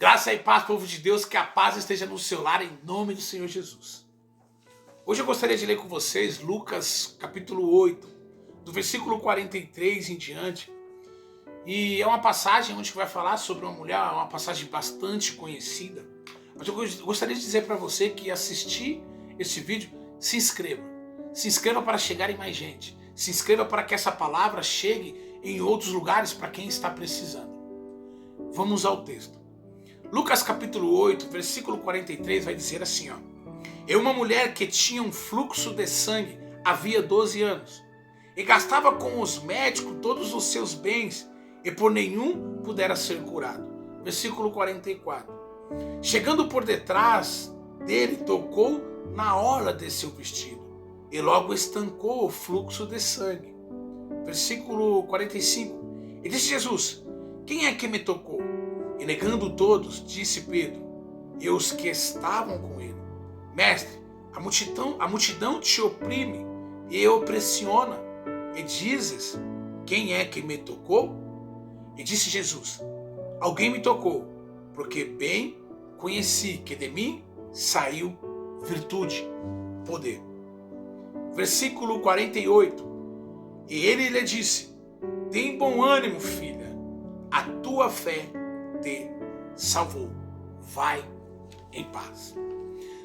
Graça e paz, povo de Deus, que a paz esteja no seu lar, em nome do Senhor Jesus. Hoje eu gostaria de ler com vocês Lucas capítulo 8, do versículo 43 em diante. E é uma passagem onde vai falar sobre uma mulher, uma passagem bastante conhecida. Mas eu gostaria de dizer para você que assistir esse vídeo, se inscreva. Se inscreva para chegar em mais gente. Se inscreva para que essa palavra chegue em outros lugares para quem está precisando. Vamos ao texto. Lucas capítulo 8, versículo 43 vai dizer assim, ó. E uma mulher que tinha um fluxo de sangue havia 12 anos e gastava com os médicos todos os seus bens e por nenhum pudera ser curado. Versículo 44. Chegando por detrás dele, tocou na orla de seu vestido e logo estancou o fluxo de sangue. Versículo 45. E disse Jesus, quem é que me tocou? E negando todos, disse Pedro, e os que estavam com ele, Mestre, a multidão te oprime e opressiona, e dizes, quem é que me tocou? E disse Jesus, alguém me tocou, porque bem conheci que de mim saiu virtude, poder. Versículo 48. E ele lhe disse, tem bom ânimo, filha, a tua fé te salvou. Vai em paz.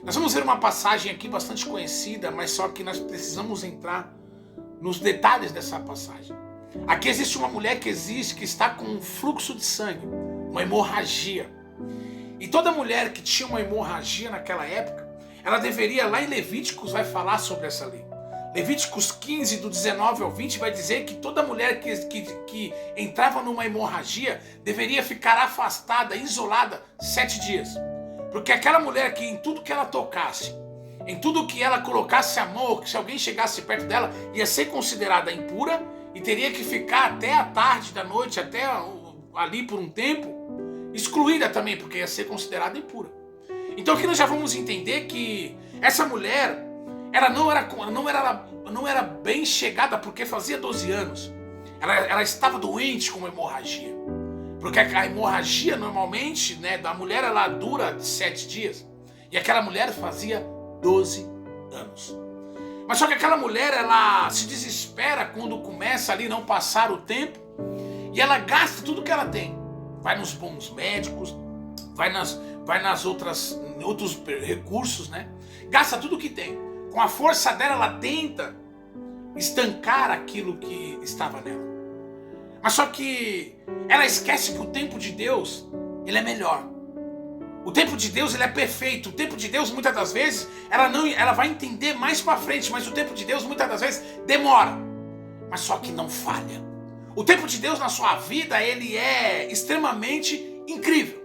Nós vamos ver uma passagem aqui bastante conhecida, mas só que nós precisamos entrar nos detalhes dessa passagem. Aqui existe uma mulher que está com um fluxo de sangue, uma hemorragia. E toda mulher que tinha uma hemorragia naquela época, ela deveria, lá em Levíticos vai falar sobre essa lei. Levíticos 15, do 19 ao 20, vai dizer que toda mulher que entrava numa hemorragia deveria ficar afastada, isolada, 7 dias. Porque aquela mulher que em tudo que ela tocasse, em tudo que ela colocasse a mão, ou que se alguém chegasse perto dela, ia ser considerada impura e teria que ficar até a tarde da noite, até ali por um tempo, excluída também, porque ia ser considerada impura. Então aqui nós já vamos entender que essa mulher, ela não era bem chegada porque fazia 12 anos. Ela estava doente com uma hemorragia. Porque a hemorragia normalmente, da mulher, ela dura 7 dias. E aquela mulher fazia 12 anos. Mas só que aquela mulher, ela se desespera quando começa ali não passar o tempo. E ela gasta tudo que ela tem. Vai nos bons médicos, vai nas outros recursos, Gasta tudo que tem. Com a força dela, ela tenta estancar aquilo que estava nela. Mas só que ela esquece que o tempo de Deus, ele é melhor. O tempo de Deus, ele é perfeito. O tempo de Deus, muitas das vezes, ela vai entender mais para frente, mas o tempo de Deus, muitas das vezes, demora. Mas só que não falha. O tempo de Deus na sua vida, ele é extremamente incrível.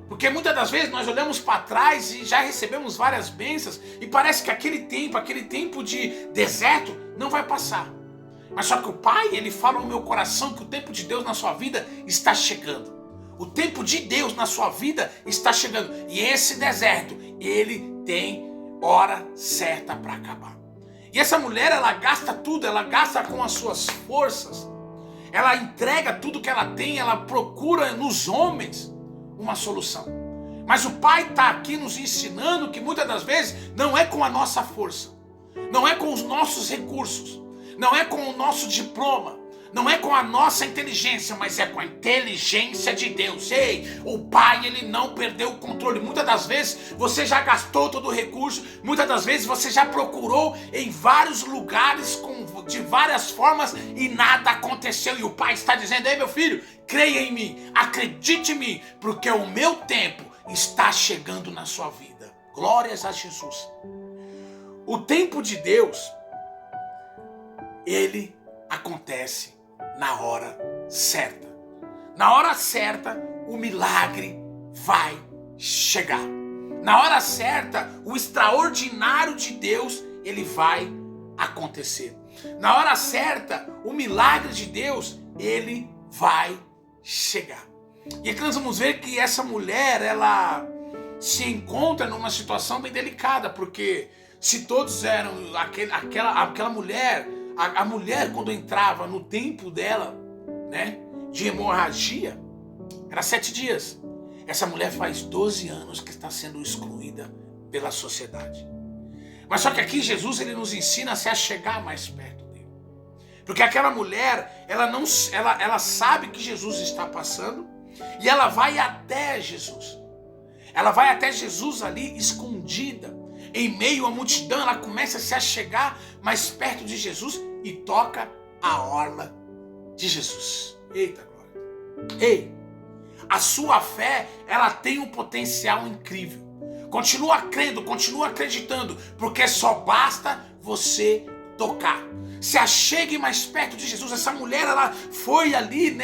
Porque muitas das vezes nós olhamos para trás e já recebemos várias bênçãos e parece que aquele tempo de deserto não vai passar. Mas só que o Pai, ele fala no meu coração que o tempo de Deus na sua vida está chegando. O tempo de Deus na sua vida está chegando. E esse deserto, ele tem hora certa para acabar. E essa mulher, ela gasta tudo, ela gasta com as suas forças. Ela entrega tudo que ela tem, ela procura nos homens uma solução. Mas o Pai está aqui nos ensinando que muitas das vezes não é com a nossa força, não é com os nossos recursos, não é com o nosso diploma, não é com a nossa inteligência, mas é com a inteligência de Deus. Ei, o Pai, ele não perdeu o controle. Muitas das vezes você já gastou todo o recurso, muitas das vezes você já procurou em vários lugares, de várias formas, e nada aconteceu. E o Pai está dizendo, ei meu filho, creia em mim, acredite em mim, porque o meu tempo está chegando na sua vida. Glórias a Jesus. O tempo de Deus, ele acontece na hora certa. Na hora certa, o milagre vai chegar. Na hora certa, o extraordinário de Deus, ele vai acontecer. Na hora certa, o milagre de Deus, ele vai chegar. E aqui nós vamos ver que essa mulher, ela se encontra numa situação bem delicada, porque se todos eram aquela mulher, a mulher quando entrava no tempo dela, de hemorragia, era 7 dias. Essa mulher faz 12 anos que está sendo excluída pela sociedade. Mas só que aqui Jesus ele nos ensina a se achegar mais perto dele. Porque aquela mulher, ela sabe que Jesus está passando e ela vai até Jesus. Ela vai até Jesus ali escondida, em meio à multidão. Ela começa a se achegar mais perto de Jesus e toca a orla de Jesus. Eita glória! Ei, a sua fé, ela tem um potencial incrível. Continua crendo, continua acreditando, porque só basta você tocar. Se achegue mais perto de Jesus. Essa mulher, ela foi ali,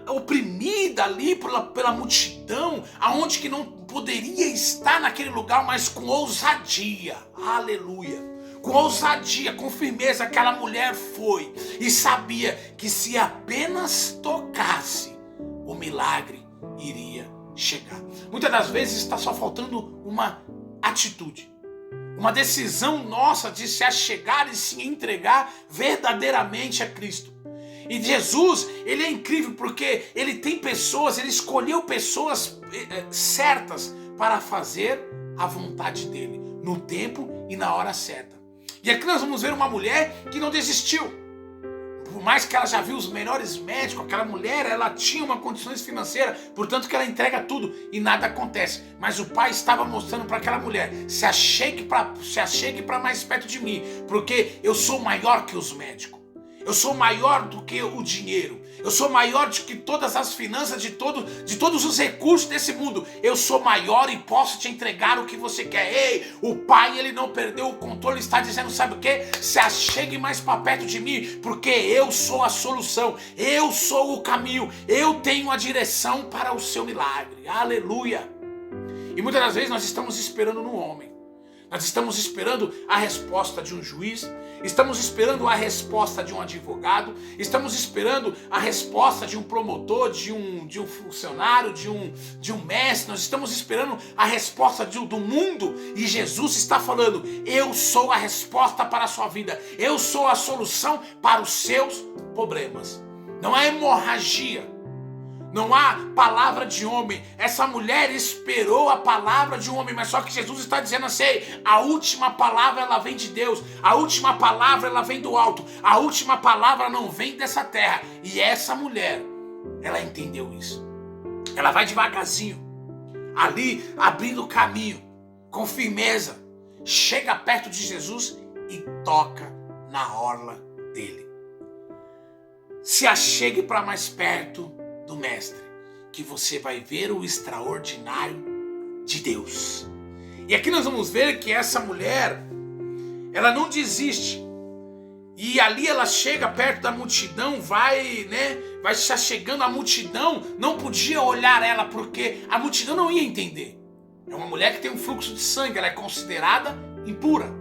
oprimida ali pela multidão, aonde que não poderia estar naquele lugar, mas com ousadia. Aleluia! Com ousadia, com firmeza, aquela mulher foi e sabia que se apenas tocasse, o milagre iria chegar. Muitas das vezes está só faltando uma atitude, uma decisão nossa de se achegar e se entregar verdadeiramente a Cristo. E Jesus, ele é incrível porque ele tem pessoas, ele escolheu pessoas certas para fazer a vontade dele, no tempo e na hora certa. E aqui nós vamos ver uma mulher que não desistiu. Por mais que ela já viu os melhores médicos, aquela mulher, ela tinha uma condições financeiras, portanto que ela entrega tudo e nada acontece. Mas o pai estava mostrando para aquela mulher, se achegue para mais perto de mim, porque eu sou maior que os médicos. Eu sou maior do que o dinheiro. Eu sou maior do que todas as finanças, de todos os recursos desse mundo. Eu sou maior e posso te entregar o que você quer. Ei, o pai, ele não perdeu o controle. Ele está dizendo, sabe o quê? Se achegue mais para perto de mim, porque eu sou a solução. Eu sou o caminho. Eu tenho a direção para o seu milagre. Aleluia. E muitas das vezes nós estamos esperando no homem. Nós estamos esperando a resposta de um juiz, estamos esperando a resposta de um advogado, estamos esperando a resposta de um promotor, de um funcionário, de um mestre. Nós estamos esperando a resposta do mundo, e Jesus está falando, eu sou a resposta para a sua vida, eu sou a solução para os seus problemas. Não há hemorragia, não há palavra de homem. Essa mulher esperou a palavra de um homem, mas só que Jesus está dizendo assim, a última palavra ela vem de Deus, a última palavra ela vem do alto, a última palavra não vem dessa terra. E essa mulher, ela entendeu isso. Ela vai devagarzinho, ali abrindo o caminho, com firmeza, chega perto de Jesus e toca na orla dele. Se achegue para mais perto do mestre, que você vai ver o extraordinário de Deus. E aqui nós vamos ver que essa mulher, ela não desiste. E ali ela chega perto da multidão, vai se chegando. A multidão não podia olhar ela, porque a multidão não ia entender. É uma mulher que tem um fluxo de sangue, ela é considerada impura.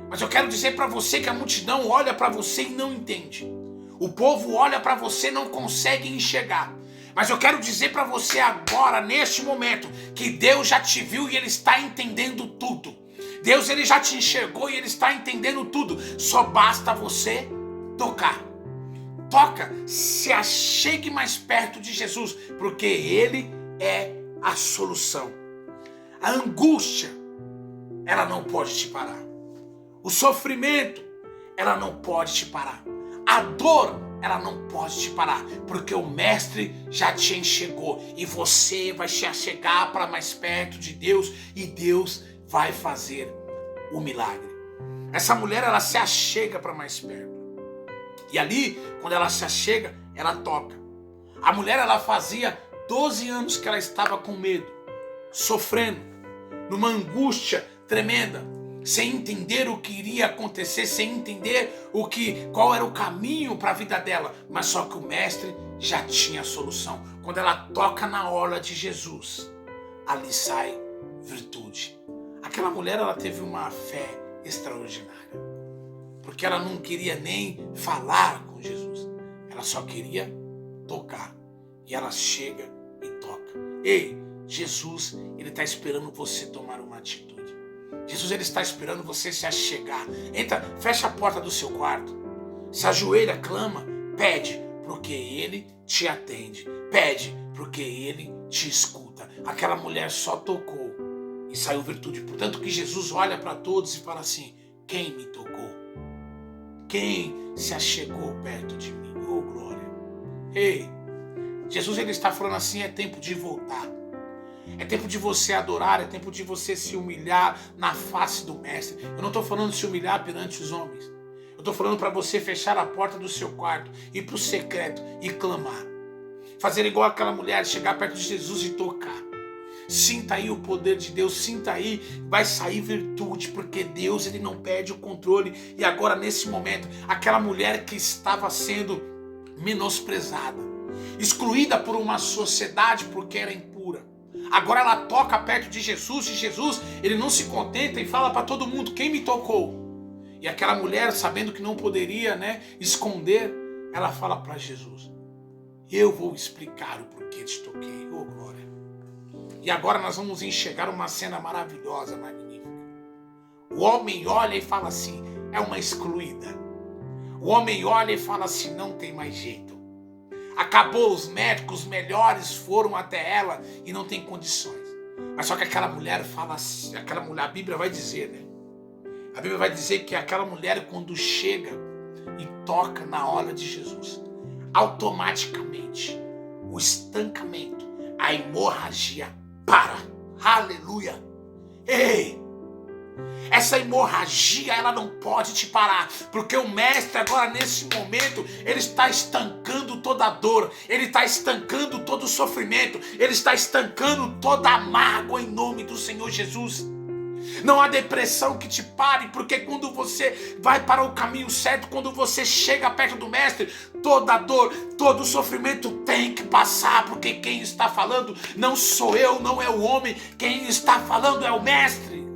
Mas eu quero dizer para você que a multidão olha para você e não entende. O povo olha para você e não consegue enxergar. Mas eu quero dizer para você agora, neste momento, que Deus já te viu e Ele está entendendo tudo. Deus, Ele já te enxergou e Ele está entendendo tudo. Só basta você tocar. Toca, se achegue mais perto de Jesus, porque Ele é a solução. A angústia, ela não pode te parar. O sofrimento, ela não pode te parar. A dor, ela não pode te parar, porque o mestre já te enxergou e você vai se achegar para mais perto de Deus e Deus vai fazer o milagre. Essa mulher, ela se achega para mais perto. E ali, quando ela se achega, ela toca. A mulher, ela fazia 12 anos que ela estava com medo, sofrendo, numa angústia tremenda, sem entender o que iria acontecer, sem entender qual era o caminho para a vida dela. Mas só que o mestre já tinha a solução. Quando ela toca na orla de Jesus, ali sai virtude. Aquela mulher, ela teve uma fé extraordinária, porque ela não queria nem falar com Jesus, ela só queria tocar. E ela chega e toca. Ei, Jesus, Ele está esperando você tomar uma atitude. Jesus, Ele está esperando você se achegar. Entra, fecha a porta do seu quarto, se ajoelha, clama, pede, porque Ele te atende. Pede, porque Ele te escuta. Aquela mulher só tocou e saiu virtude. Portanto que Jesus olha para todos e fala assim: quem me tocou? Quem se achegou perto de mim? Oh, glória. Ei, Jesus ele está falando assim: é tempo de voltar. É tempo de você adorar, é tempo de você se humilhar na face do Mestre. Eu não estou falando de se humilhar perante os homens. Eu estou falando para você fechar a porta do seu quarto, ir para o secreto e clamar. Fazer igual aquela mulher, chegar perto de Jesus e tocar. Sinta aí o poder de Deus, sinta aí, vai sair virtude, porque Deus ele não perde o controle. E agora nesse momento, aquela mulher que estava sendo menosprezada, excluída por uma sociedade porque era impura, agora ela toca perto de Jesus, e Jesus ele não se contenta e fala para todo mundo: quem me tocou? E aquela mulher, sabendo que não poderia, esconder, ela fala para Jesus: eu vou explicar o porquê te toquei. Oh, glória. E agora nós vamos enxergar uma cena maravilhosa, magnífica. O homem olha e fala assim: é uma excluída. O homem olha e fala assim: não tem mais jeito. Acabou, os médicos melhores foram até ela e não tem condições. Mas só que aquela mulher fala assim, a Bíblia vai dizer, A Bíblia vai dizer que aquela mulher, quando chega e toca na hora de Jesus, automaticamente o estancamento, a hemorragia para. Aleluia! Ei! Essa hemorragia, ela não pode te parar, porque o Mestre agora nesse momento, ele está estancando toda a dor, ele está estancando todo o sofrimento, ele está estancando toda a mágoa em nome do Senhor Jesus. Não há depressão que te pare, porque quando você vai para o caminho certo, quando você chega perto do Mestre, toda a dor, todo o sofrimento tem que passar, porque quem está falando não sou eu, não é o homem, quem está falando é o Mestre.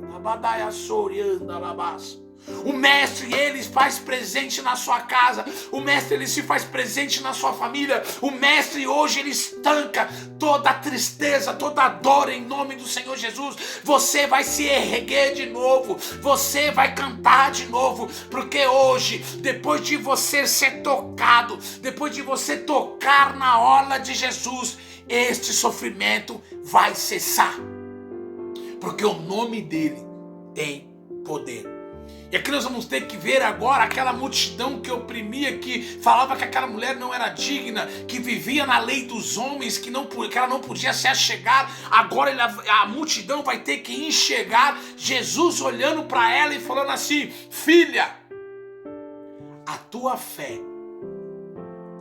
O Mestre, ele faz presente na sua casa. O Mestre, ele se faz presente na sua família. O Mestre hoje, ele estanca toda a tristeza, toda a dor em nome do Senhor Jesus. Você vai se erguer de novo, você vai cantar de novo, porque hoje, depois de você ser tocado, depois de você tocar na orla de Jesus, este sofrimento vai cessar, porque o nome dele tem poder. E aqui nós vamos ter que ver agora aquela multidão que oprimia, que falava que aquela mulher não era digna, que vivia na lei dos homens, que ela não podia se achegar. Agora a multidão vai ter que enxergar Jesus olhando para ela e falando assim: filha, a tua fé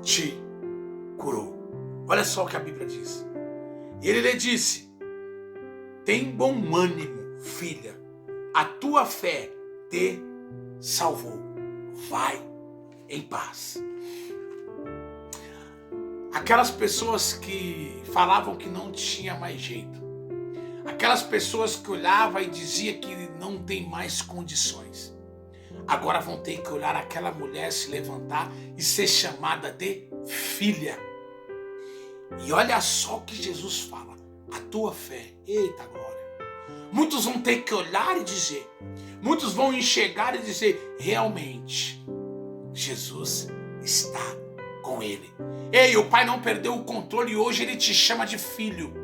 te curou. Olha só o que a Bíblia diz. E ele lhe disse: tem bom ânimo, filha, a tua fé te salvou. Vai em paz. Aquelas pessoas que falavam que não tinha mais jeito, aquelas pessoas que olhavam e diziam que não tem mais condições, agora vão ter que olhar aquela mulher se levantar e ser chamada de filha. E olha só o que Jesus fala: a tua fé. Eita glória. Muitos vão ter que olhar e dizer, muitos vão enxergar e dizer: realmente, Jesus está com ele. Ei, o Pai não perdeu o controle e hoje ele te chama de filho.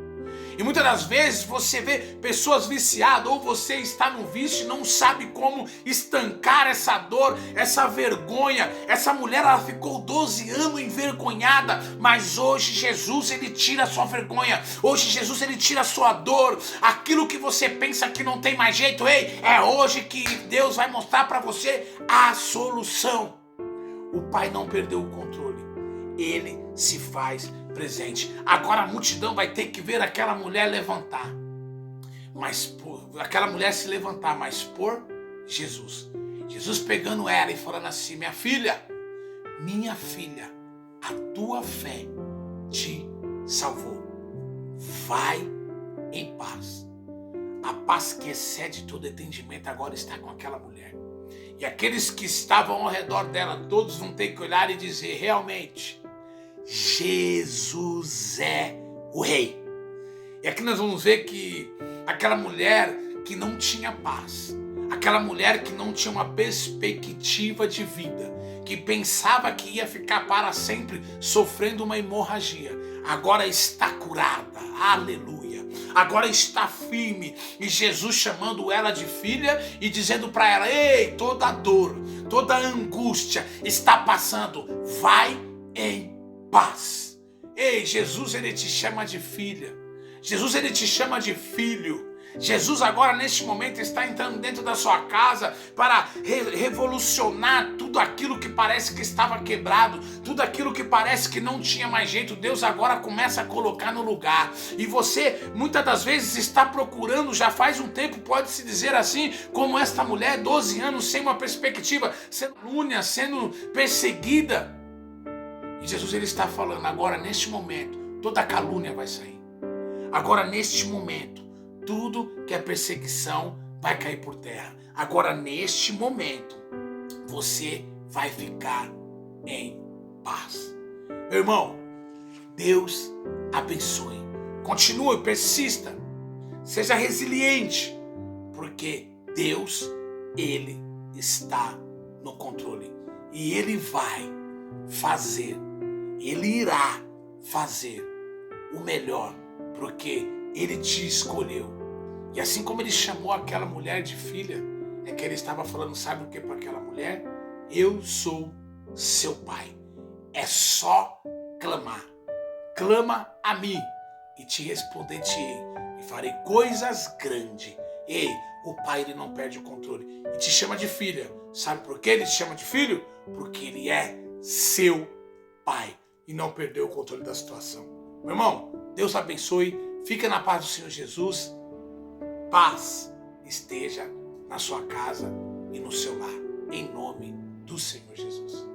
E muitas das vezes você vê pessoas viciadas, ou você está no vício e não sabe como estancar essa dor, essa vergonha. Essa mulher, ela ficou 12 anos envergonhada, mas hoje Jesus, ele tira a sua vergonha. Hoje Jesus, ele tira a sua dor. Aquilo que você pensa que não tem mais jeito, ei, é hoje que Deus vai mostrar para você a solução. O Pai não perdeu o controle, ele se faz presente. Agora a multidão vai ter que ver aquela mulher levantar, aquela mulher se levantar, mas por Jesus. Jesus pegando ela e falando assim: minha filha, a tua fé te salvou. Vai em paz. A paz que excede todo entendimento agora está com aquela mulher. E aqueles que estavam ao redor dela, todos vão ter que olhar e dizer: realmente, Jesus é o Rei. E aqui nós vamos ver que aquela mulher que não tinha paz, aquela mulher que não tinha uma perspectiva de vida, que pensava que ia ficar para sempre sofrendo uma hemorragia, agora está curada, aleluia, agora está firme, e Jesus chamando ela de filha e dizendo para ela: ei, toda dor, toda angústia está passando, vai em paz. Ei, Jesus, ele te chama de filha, Jesus, ele te chama de filho. Jesus agora neste momento está entrando dentro da sua casa para revolucionar tudo aquilo que parece que estava quebrado, tudo aquilo que parece que não tinha mais jeito. Deus agora começa a colocar no lugar, e você muitas das vezes está procurando, já faz um tempo, pode-se dizer assim, como esta mulher, 12 anos sem uma perspectiva, sendo calúnia, sendo perseguida, e Jesus, ele está falando agora neste momento, toda calúnia vai sair. Agora neste momento, tudo que é perseguição vai cair por terra. Agora, neste momento, você vai ficar em paz. Meu irmão, Deus abençoe. Continue, persista. Seja resiliente, porque Deus, ele está no controle. E ele vai fazer, ele irá fazer o melhor, porque ele te escolheu. E assim como ele chamou aquela mulher de filha, é que ele estava falando, sabe o que para aquela mulher? Eu sou seu pai. É só clamar. Clama a mim e te responder-te-ei. E farei coisas grandes. Ei, o pai, ele não perde o controle. E te chama de filha. Sabe por que ele te chama de filho? Porque ele é seu pai. E não perdeu o controle da situação. Meu irmão, Deus abençoe. Fica na paz do Senhor Jesus. Paz esteja na sua casa e no seu lar, em nome do Senhor Jesus.